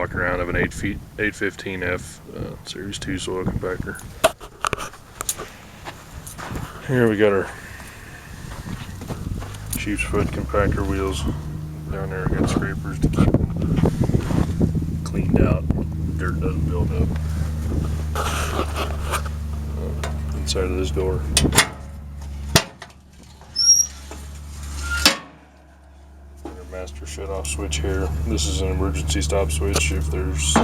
walk around of an 815F Series 2 soil compactor. Here we got our sheep's foot compactor wheels down there. We got scrapers to keep them cleaned out, dirt doesn't build up. Inside of this door. Master shut-off switch here. This is an emergency stop switch if there's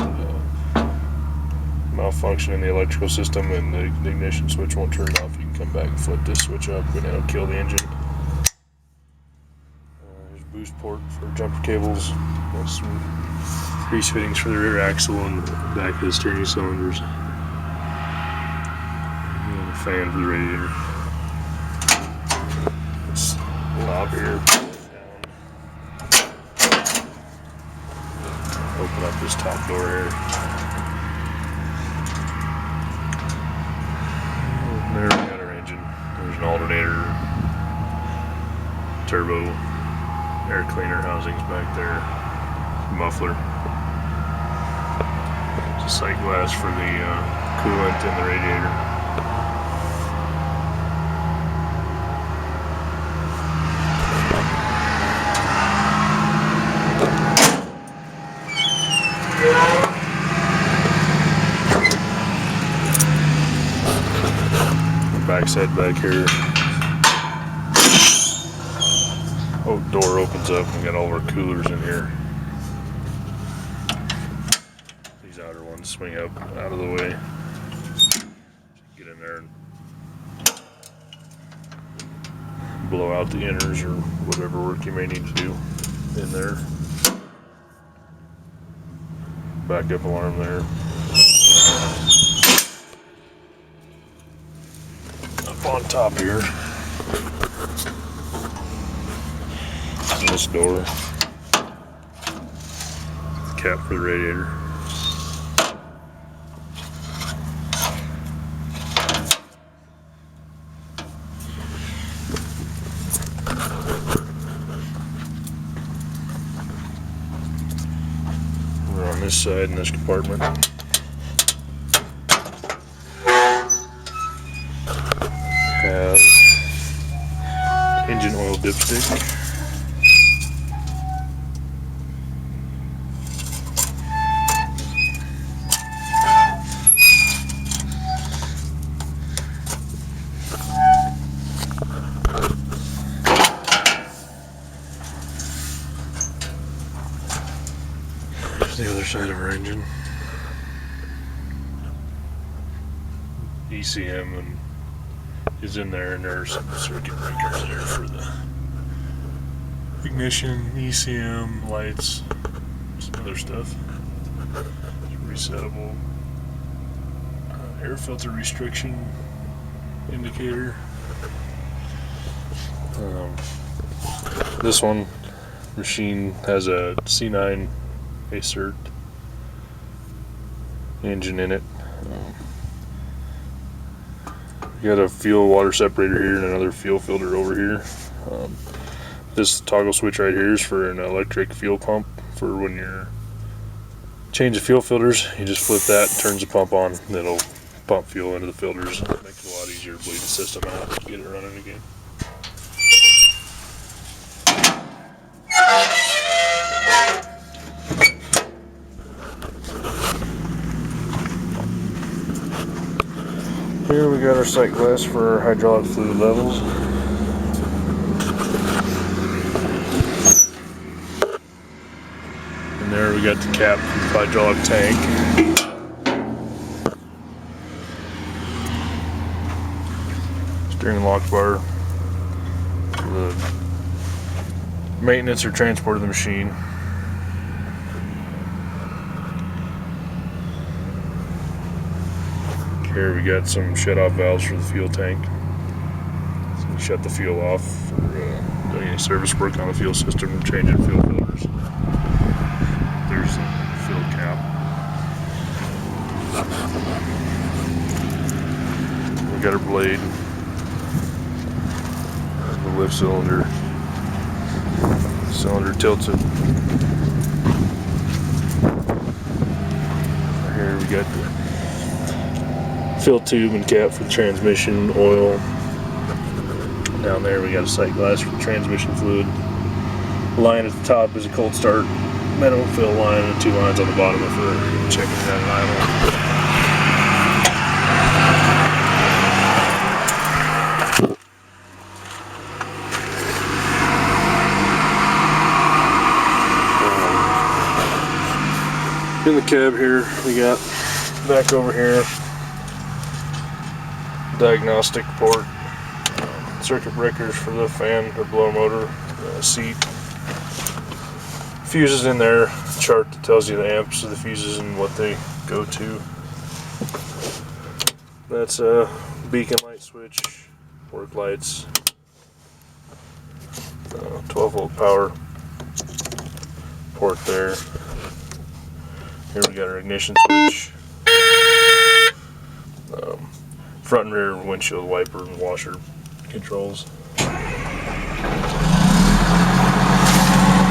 malfunction in the electrical system and the ignition switch won't turn off. You can come back and flip this switch up and it'll kill the engine. There's a boost port for jumper cables. There's some grease fittings for the rear axle and the back of the steering cylinders. And a fan for the radiator. This knob here. Open up this top door here. And there we got our engine. There's an alternator, turbo, air cleaner housings back there, muffler. There's a sight glass for the coolant in the radiator. Backside back here. Oh, door opens up and we got all of our coolers in here. These outer ones swing up out of the way. Get in there and blow out the inners or whatever work you may need to do in there. Backup alarm there. On top here, this door, the cap for the radiator. We're on this side in this compartment. Have engine oil dipstick, here's the other side of our engine, ECM and is in there, and there's some circuit breakers there for the ignition, ECM, lights, some other stuff. Resettable air filter restriction indicator. This one machine has a C9 Acert engine in it. You got a fuel water separator here and another fuel filter over here. This toggle switch right here is for an electric fuel pump for when you're changing fuel filters. You just flip that, turns the pump on, and it'll pump fuel into the filters. It makes it a lot easier to bleed the system out to get it running again. Here we got our sight glass for our hydraulic fluid levels. And there we got the cap for the hydraulic tank. Steering lock bar for the maintenance or transport of the machine. Here we got some shut-off valves for the fuel tank. So you shut the fuel off for doing any service work on the fuel system, changing fuel filters. There's the fuel cap. We got our blade, the lift cylinder. Cylinder tilts it. got the fill tube and cap for the transmission oil. Down there we got a sight glass for the transmission fluid. Line at the top is a cold start metal fill line, and 2 lines on the bottom for checking it at an idle. In the cab here, we got back over here diagnostic port, circuit breakers for the fan or blower motor, seat, fuses in there, chart that tells you the amps of the fuses and what they go to. That's a beacon light switch, work lights, 12-volt power port there. Here we got our ignition switch, front and rear windshield wiper and washer controls,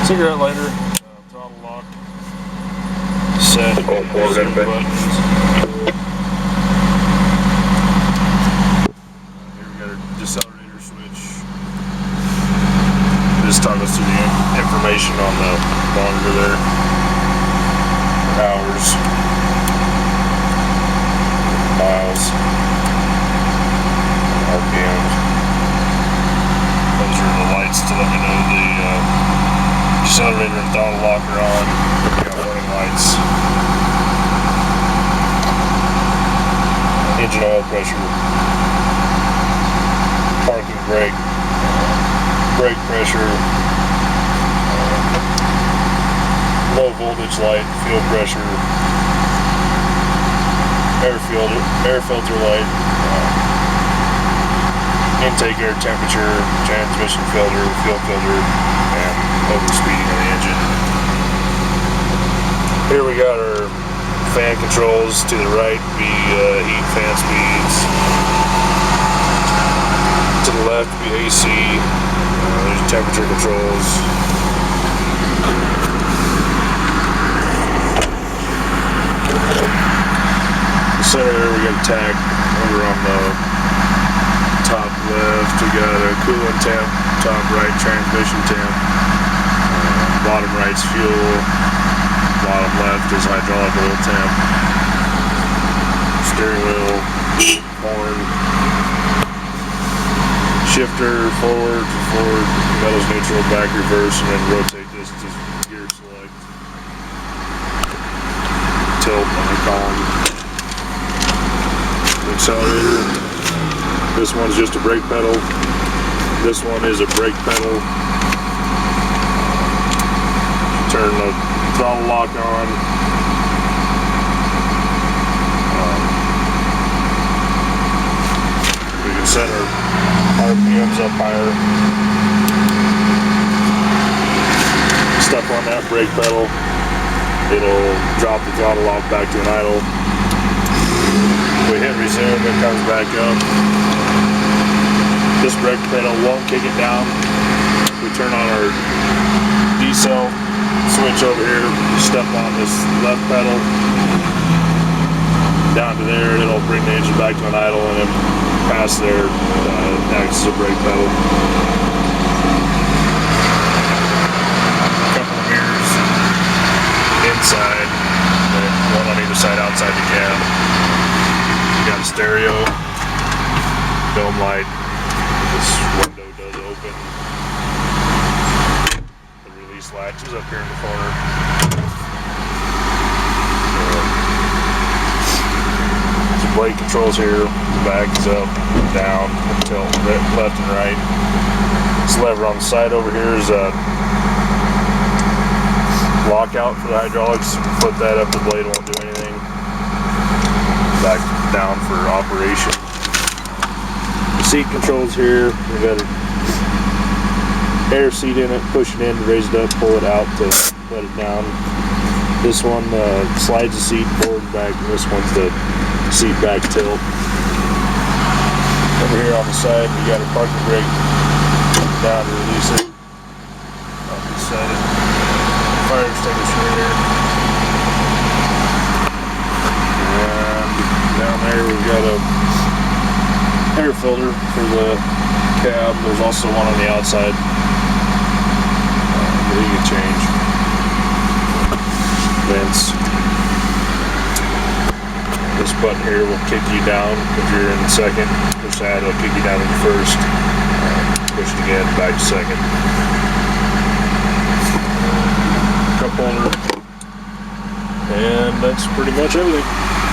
cigarette lighter, throttle lock, set, buttons. Here we got our decelerator switch. This toggles through the information on the monitor there. Hours, miles, RPMs. Those are the lights to let me know the decelerator and throttle lock are on. We got warning lights. Engine oil pressure, parking brake, brake pressure, low voltage light, fuel pressure, air filter light, intake air temperature, transmission filter, fuel filter, and overspeeding of the engine. Here we got our fan controls. To the right be heat fan speeds. To the left be AC. There's temperature controls. Center there we got a tag over on the top left. We got a coolant temp, top right transmission temp, bottom right's fuel, bottom left is hydraulic oil temp, steering wheel, horn, shifter, forward, metals neutral, back reverse, and then rotate this to gear select, tilt on the column. Accelerator. This one's just a brake pedal. This one is a brake pedal. Turn the throttle lock on. We can set our RPMs up higher. Step on that brake pedal. It'll drop the throttle lock back to an idle. We hit resume, it comes back up. This brake pedal won't kick it down. We turn on our decel switch over here, step on this left pedal down to there, it'll bring the engine back to an idle, and then past there acts as a brake pedal. A couple of mirrors inside, and one on either side outside the cab. Got a stereo, dome light, this window does open, the release latch is up here in the corner. Some blade controls here, the back is up, down, tilt, left and right. This lever on the side over here is a lockout for the hydraulics. Flip that up, the blade won't do anything. Back down for operation. The seat controls here. We got an air seat in it. Push it in to raise it up, pull it out to let it down. This one slides the seat forward and back, and this one's the seat back tilt. Over here on the side, we got a parking brake down to release it. Up this side, fire extinguisher here. air filter for the cab. There's also one on the outside that you can change. Vents. This button here will kick you down if you're in second. Push that, it'll kick you down in first. Push it again, back to second. Cup holder. And that's pretty much everything.